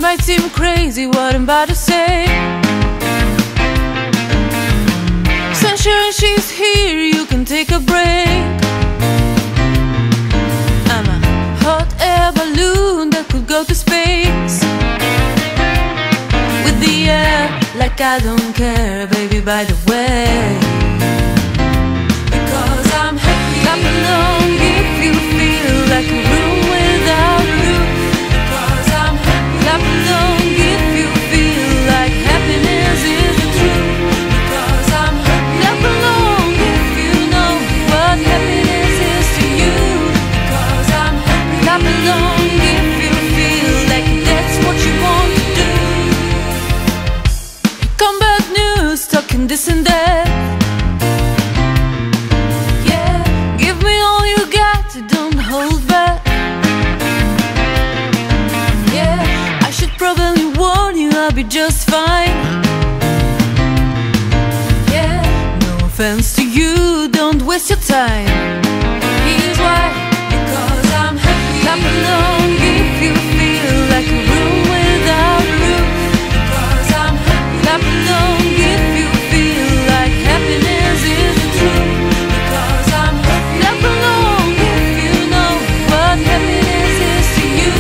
might seem crazy what I'm about to say. Sunshine, she's here, you can take a break. I'm a hot air balloon that could go to space. With the air, like I don't care, baby, by the way. Because I'm happy. Clap along if you feel like a room without a roof. Because I'm happy. Clap along if you feel like happiness is the truth. Because I'm happy. Clap along if you know what happiness is to you. Because I'm happy. Clap along if you feel like that's what you want to do. Come bad news, talking this and that. Yeah, give me all you got, don't hold back. Yeah, I should probably warn you, I'll be just fine. Yeah, no offense to you, don't waste your time. Here's why. Because I'm happy. Clap along if you feel like a room without a roof. Because I'm happy. Clap along if you feel like happiness is the truth. Because I'm happy. Clap along if you know what happiness is to you.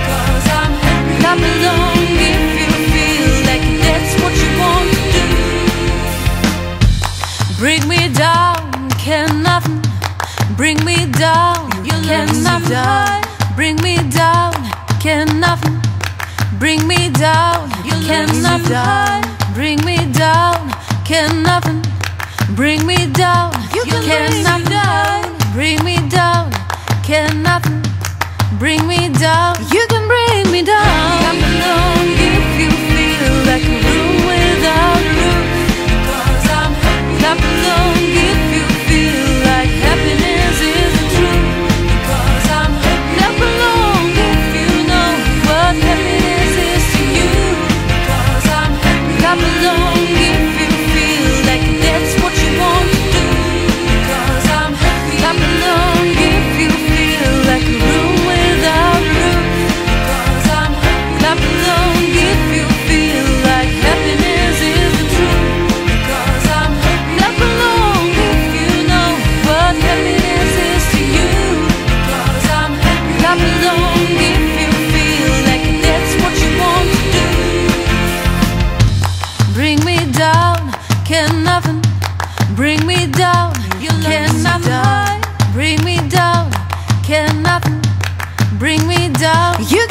Because I'm happy. Clap along if you feel like that's what you want to do. Bring me down, can nothing bring me down. You can nothing bring me down, can nothing bring me down. You can nothing bring me down, can nothing bring me down. You can nothing bring me down, can nothing bring me down. You can bring me down. Clap along if you feel like a room without a roof. Because I'm happy. Clap along if you feel like happiness is the truth. Because I'm happy. Clap along if you know what happiness is to you. Because I'm happy. Clap along if you feel like that's what you want to do. Because I'm happy. Clap along if you feel like a room without a roof. Because I'm happy. Clap along if you feel like happiness is the truth. Because I'm happy. Clap along if you know what happiness is to you. Because I'm happy. Clap along if you feel like that's what you want to do. Bring me down, can nothing bring me down. You can nothing bring me down, can nothing bring me down. You